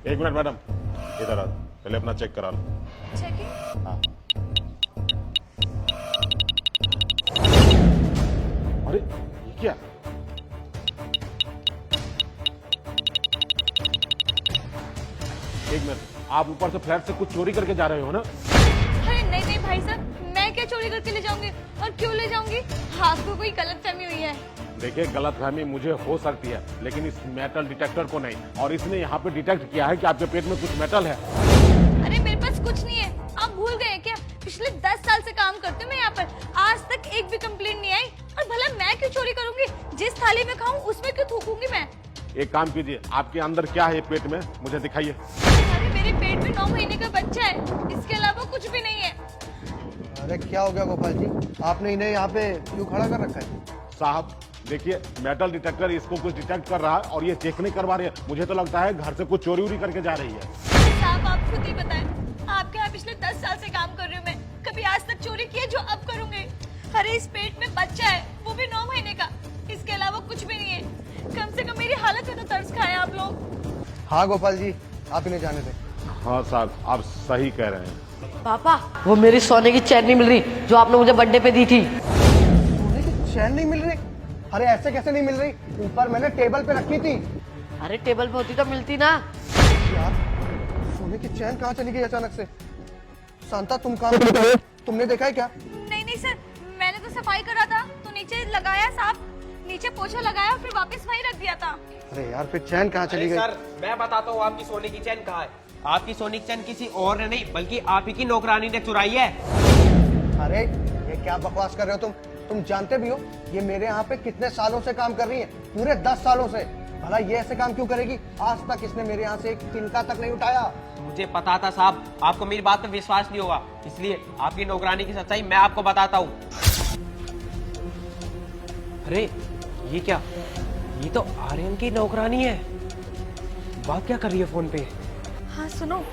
एक minute madam, इधर आ, पहले अपना चेक करा लो। चेकिंग। हाँ। अरे ये क्या? एक मिनट, आप ऊपर से फ्लैट से कुछ चोरी करके जा रहे हो ना? अरे नहीं नहीं भाई साहब, मैं क्या चोरी करके ले जाऊंगी और क्यों ले जाऊंगी? आपको कोई गलतफहमी हुई है। देखिए, गलतफहमी मुझे हो सकती है, लेकिन इस मेटल डिटेक्टर को नहीं। और इसने यहाँ पे डिटेक्ट किया है कि आपके पेट में कुछ मेटल है। अरे मेरे पास कुछ नहीं है, आप भूल गए क्या? पिछले 10 साल से काम करती हूँ मैं यहाँ पर, आज तक एक भी कंप्लेंट नहीं आई। और भला मैं क्यों चोरी करूंगी? जिस थाली में खाऊं उसमें क्यों थूकूंगी मैं? एक काम कीजिए, आपके अंदर क्या है ये पेट में, मुझे दिखाइए। अरे मेरे पेट में 9 महीने का बच्चा है, इसके अलावा कुछ भी नहीं है। अरे क्या हो गया गोपाल जी, आपने इन्हें यहाँ पे क्यों खड़ा कर रखा है? साहब देखिए, मेटल डिटेक्टर इसको कुछ डिटेक्ट कर रहा है और ये चेक नहीं करवा रही है। मुझे तो लगता है घर से कुछ चोरी उरी करके जा रही है। साहब आप खुद ही बताएं, आपके यहाँ पिछले 10 साल से काम कर रही हूँ मैं, कभी आज तक चोरी की है जो अब करूंगी? अरे इस पेट में बच्चा है, वो भी 9 महीने का, इसके अलावा कुछ भी नहीं है। कम से कम मेरी हालत में तो तरस खाएं आप लोग। हाँ गोपाल जी, आप इन्हें जाने दें। हाँ साहब, आप सही कह रहे हैं। पापा, वो मेरी सोने की चैन नहीं मिल रही जो आपने मुझे बर्थडे पे दी थी। सोने की चैन नहीं मिल रही? अरे ऐसे कैसे नहीं मिल रही? ऊपर मैंने टेबल पे रखी थी। अरे टेबल पे होती तो मिलती ना। यार, सोने की चैन कहाँ चली गई अचानक से? शांता, तुम काम कर रहे हो? तुमने देखा है क्या? नहीं नहीं सर, मैंने तो सफाई करा था तो नीचे लगाया साहब, नीचे पोछा लगाया और फिर वापस वहीं रख दिया था। अरे यार, फिर चैन कहाँ चली गई? सर, मैं बताता हूँ आपकी सोने की चैन कहाँ है। आपकी सोने की चैन किसी और ने नहीं बल्कि आप ही की नौकरानी ने चुराई है। अरे ये क्या बकवास कर रहे हो तुम जानते भी हो ये मेरे यहाँ पे कितने सालों से काम कर रही है? पूरे 10 सालों से। भला ये ऐसे काम क्यों करेगी? आज तक इसने मेरे यहाँ से एक तिनका तक नहीं उठाया। मुझे पता था साहब, आपको मेरी बात पे विश्वास नहीं होगा, इसलिए आपकी नौकरानी की सच्चाई मैं आपको बताता हूँ। अरे ये क्या, ये तो आर्यन की नौकरानी है। बात क्या कर रही है फोन पे? हाँ सुनो,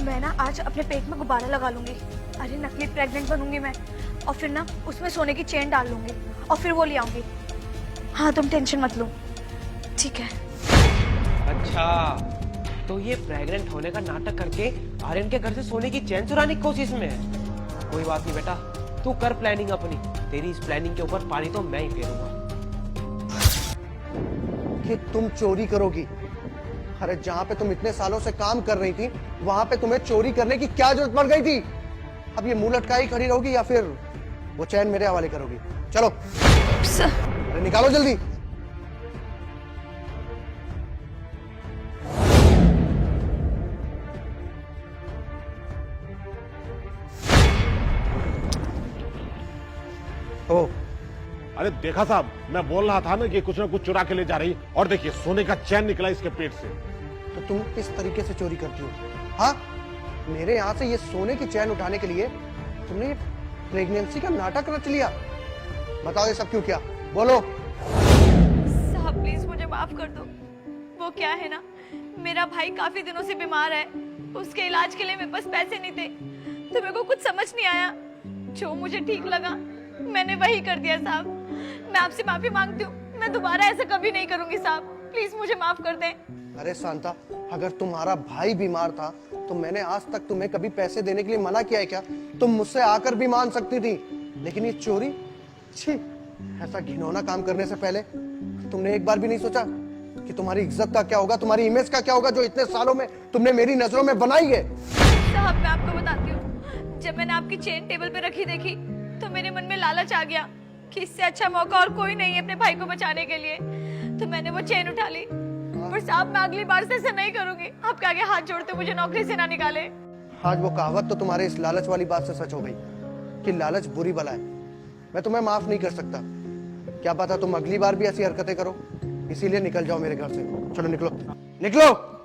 मैं ना आज अपने पेट में गुब्बारा लगा लूंगी। अरे नकली प्रेग्नेंट बनूंगी मैं, और फिर ना उसमें सोने की चेन डाल लूंगी और फिर वो ले आऊंगी। हाँ तुम टेंशन मत लो, ठीक है? अच्छा, तो ये प्रेग्नेंट होने का नाटक करके आर्यन के घर से सोने की चैन चुराने की कोशिश में है। कोई बात नहीं बेटा, तू कर प्लानिंग अपनी, तेरी इस प्लानिंग के ऊपर पानी तो मैं ही फेरूंगा। कि तुम चोरी करोगी? अरे जहाँ पे तुम इतने सालों से काम कर रही थी वहां पे तुम्हें चोरी करने की क्या जरूरत पड़ गई थी? अब ये मुंह लटकाई खड़ी रहोगी या फिर वो चैन मेरे हवाले करोगी? चलो अरे निकालो जल्दी। ओ अरे देखा साहब, मैं बोल रहा था ना कि कुछ ना कुछ चुरा के ले जा रही। और देखिए, सोने का चैन निकला इसके पेट से। तो तुम किस तरीके से चोरी करती हो? हाँ, मेरे यहाँ से ये सोने की चैन उठाने के लिए तुमने प्रेगनेंसी का नाटक रच लिया। बताओ ये सब क्यों किया? बोलो। साहब प्लीज मुझे माफ कर दो। वो क्या है ना, मेरा भाई काफी दिनों से बीमार है, उसके इलाज के लिए मेरे पास पैसे नहीं थे, तो मेरे को कुछ समझ नहीं आया। जो मुझे ठीक लगा मैंने वही कर दिया साहब। मैं आपसे माफी मांगती हूँ, मैं दोबारा ऐसा कभी नहीं करूंगी साहब, प्लीज मुझे माफ कर दें। अरे शांता, अगर तुम्हारा भाई बीमार था तो मैंने आज तक तुम्हें कभी पैसे देने के लिए मना किया है क्या? तुम मुझसे आकर भी मांग सकती थी, लेकिन ये चोरी, छी, ऐसा घिनौना काम करने से पहले तुमने एक बार भी नहीं सोचा कि तुम्हारी इज्जत का क्या होगा, तुम्हारी इमेज का क्या होगा जो इतने सालों में तुमने मेरी नजरों में बनाई है? साहब मैं आपको बताती हूँ, जब मैंने आपकी चेन टेबल पे रखी देखी तो मेरे मन में लालच आ गया कि इससे अच्छा मौका और कोई नहीं है अपने भाई को बचाने के लिए, तो मैंने वो चेन उठा ली। पर साहब मैं अगली बार से ऐसा नहीं करूंगी, आपके आगे हाथ जोड़ते मुझे नौकरी से ना निकाले। आज वो कहावत तो तुम्हारे इस लालच वाली बात से सच हो गई कि लालच बुरी बला है। मैं तुम्हें माफ नहीं कर सकता। क्या पता तुम अगली बार भी ऐसी हरकतें करो, इसीलिए निकल जाओ मेरे घर से। चलो निकलो, निकलो।